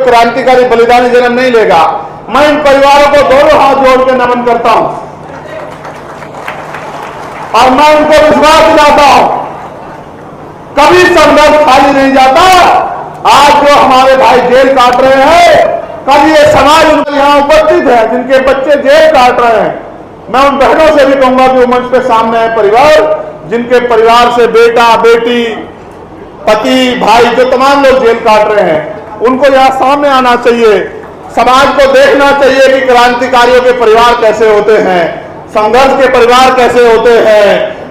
कोई क्रांतिकारी बलिदानी जन्म नहीं लेगा। मैं इन परिवारों को दोनों हाथ जोड़ के नमन करता हूं और मैं उनको विश्वास दिलाता हूं, कभी संघर्ष खाली नहीं जाता। आज जो हमारे भाई जेल काट रहे हैं, कल ये समाज उनके यहां उपस्थित है जिनके बच्चे जेल काट रहे हैं। मैं उन बहनों से भी कहूंगा कि वो मंच पे सामने आए परिवार जिनके परिवार से बेटा बेटी पति भाई जो तमाम लोग जेल काट रहे हैं, उनको यहां सामने आना चाहिए। समाज को देखना चाहिए कि क्रांतिकारियों के परिवार कैसे होते हैं, संघर्ष के परिवार कैसे होते हैं,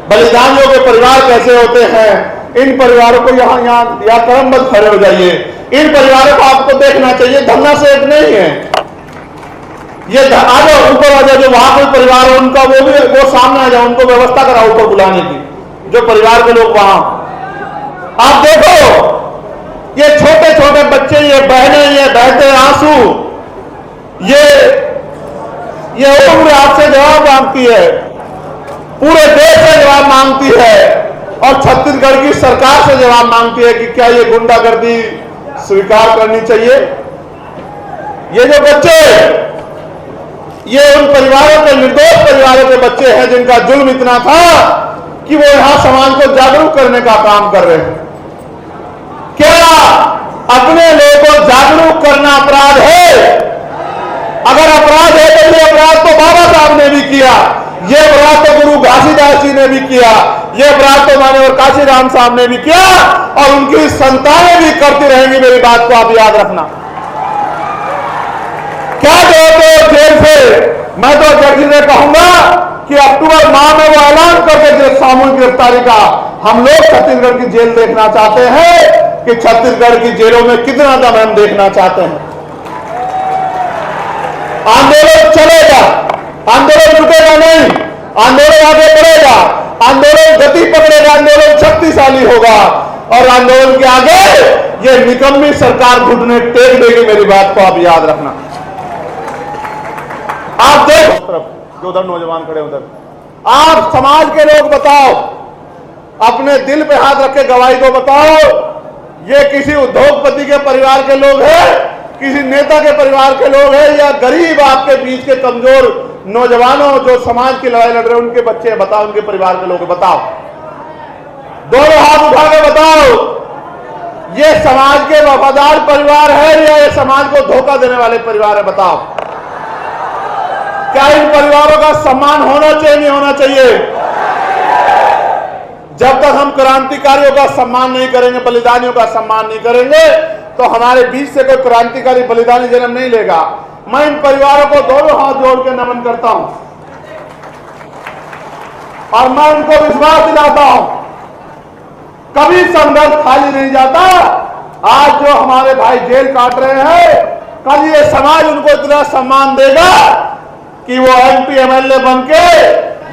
बलिदानियों के परिवार कैसे होते हैं। इन परिवारों को यहाँ क्रमबद्ध खड़े हो जाइए। इन परिवारों को आपको देखना चाहिए, धरना से एक नहीं है ये। आ जाओ ऊपर आ जाओ, जो वहां कोई परिवार है उनका वो सामने आ जाओ, उनको व्यवस्था कराओ ऊपर बुलाने की, जो परिवार के लोग वहां। आप देखो ये छोटे छोटे बच्चे, ये बहनें, ये बहते आंसू, ये उम्र आपसे जवाब मांगती है, पूरे देश से जवाब मांगती है और छत्तीसगढ़ की सरकार से जवाब मांगती है कि क्या ये गुंडागर्दी स्वीकार करनी चाहिए। ये जो बच्चे, ये उन परिवारों के, निर्दोष परिवारों के बच्चे हैं जिनका जुल्म इतना था कि वो यहां समाज को जागरूक करने का काम कर रहे हैं। क्या अपने लोगों को जागरूक करना अपराध है? अगर अपराध है तो ये अपराध तो बाबा साहब ने भी किया, ये अपराध तो गुरु घासीदास जी ने भी किया, ये अपराध तो माननीय काशीराम साहब ने भी किया और उनकी संतानें भी करती रहेंगी। मेरी बात को आप याद रखना। क्या कहते हो जेल से? मैं तो अध्यक्ष जी से कहूंगा कि अक्टूबर माह में वो ऐलान करके सामूहिक गिरफ्तारी का। हम लोग छत्तीसगढ़ की जेल देखना चाहते हैं कि छत्तीसगढ़ की जेलों में कितना दम हम देखना चाहते हैं। आंदोलन चलेगा, आंदोलन रुकेगा नहीं, आंदोलन आगे बढ़ेगा, आंदोलन गति पकड़ेगा, आंदोलन शक्तिशाली होगा और आंदोलन के आगे ये निकम्मी सरकार घुटने टेक देगी। मेरी बात को आप याद रखना। आप देखो जो उधर नौजवान खड़े उधर, आप समाज के लोग बताओ, अपने दिल पे हाथ रख के गवाही को बताओ, ये किसी उद्योगपति के परिवार के लोग हैं, किसी नेता के परिवार के लोग हैं या गरीब आपके बीच के कमजोर नौजवानों जो समाज की लड़ाई लड़ रहे हैं उनके बच्चे? बताओ, उनके परिवार के लोग बताओ, दोनों हाथ उठा के बताओ, ये समाज के वफादार परिवार है या ये समाज को धोखा देने वाले परिवार है? बताओ, क्या इन परिवारों का सम्मान होना चाहिए नहीं होना चाहिए? जब तक हम क्रांतिकारियों का सम्मान नहीं करेंगे, बलिदानियों का सम्मान नहीं करेंगे, तो हमारे बीच से कोई क्रांतिकारी बलिदानी जन्म नहीं लेगा। मैं इन परिवारों को दोनों हाथ जोड़ के नमन करता हूं और मैं उनको विश्वास दिलाता हूं, कभी संघर्ष खाली नहीं जाता। आज जो हमारे भाई जेल काट रहे हैं, कल ये समाज उनको इतना सम्मान देगा कि वो MP MLA बन के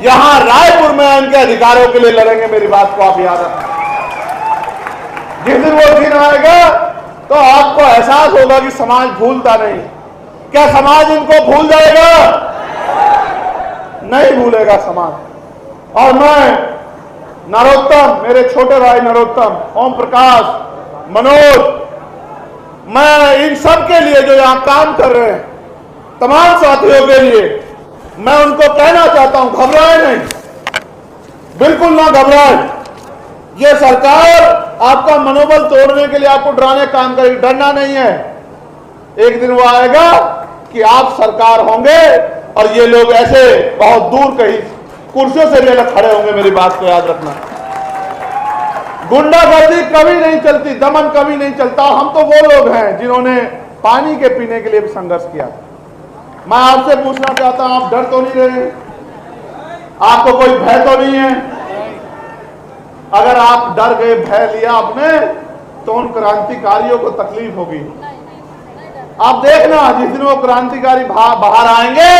यहां रायपुर में इनके अधिकारों के लिए लड़ेंगे। मेरी बात को आप याद रखें। जिस दिन वो दिन आएगा तो आपको एहसास होगा कि समाज भूलता नहीं। क्या समाज इनको भूल जाएगा? नहीं भूलेगा समाज। और मैं नरोत्तम, मेरे छोटे भाई नरोत्तम, ओम प्रकाश, मनोज, मैं इन सब के लिए जो यहां काम कर रहे हैं, तमाम साथियों के लिए मैं उनको कहना चाहता हूं, घबराए नहीं, बिल्कुल ना घबराए। ये सरकार आपका मनोबल तोड़ने के लिए आपको डराने काम करेगी, डरना नहीं है। एक दिन वो आएगा कि आप सरकार होंगे और ये लोग ऐसे बहुत दूर कहीं कुर्सियों से भी अलग खड़े होंगे। मेरी बात को याद रखना। गुंडागर्दी कभी नहीं चलती, दमन कभी नहीं चलता। हम तो वो लोग हैं जिन्होंने पानी के पीने के लिए भी संघर्ष किया। मैं आपसे पूछना चाहता हूं, आप डर तो नहीं रहे? आपको कोई भय तो नहीं है? अगर आप डर गए, भय लिया आपने, तो उन क्रांतिकारियों को तकलीफ होगी। आप देखना, जिस दिन वो क्रांतिकारी बाहर आएंगे,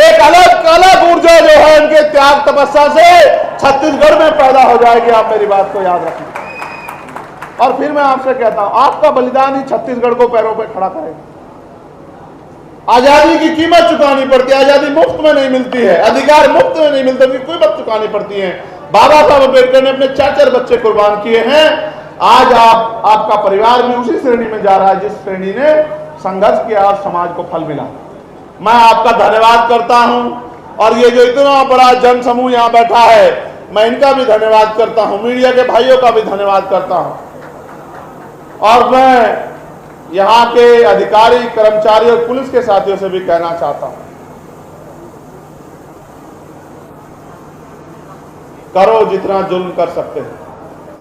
एक अलग ऊर्जा जो है उनके त्याग तपस्या से छत्तीसगढ़ में पैदा हो जाएगी। आप मेरी बात को याद रखना। और फिर मैं आपसे कहता हूं, आपका बलिदान ही छत्तीसगढ़ को पैरों पे खड़ा करेगा। आजादी की कीमत चुकानी पड़ती है, आजादी मुफ्त में नहीं मिलती है, अधिकार मुफ्त में नहीं मिलते, उसकी कीमत चुकानी पड़ती है। बाबा साहब अम्बेडकर ने अपने 4 बच्चे कुर्बान किए हैं। आज आपका परिवार भी उसी श्रेणी में जा रहा है जिस श्रेणी ने संघर्ष किया और समाज को फल मिला। मैं आपका धन्यवाद करता हूं और ये जो इतना बड़ा जन समूह यहां बैठा है, मैं इनका भी धन्यवाद करता हूं, मीडिया के भाइयों का भी धन्यवाद करता हूं। और मैं यहां के अधिकारी, कर्मचारी और पुलिस के साथियों से भी कहना चाहता हूं, करो जितना जुल्म कर सकते हैं,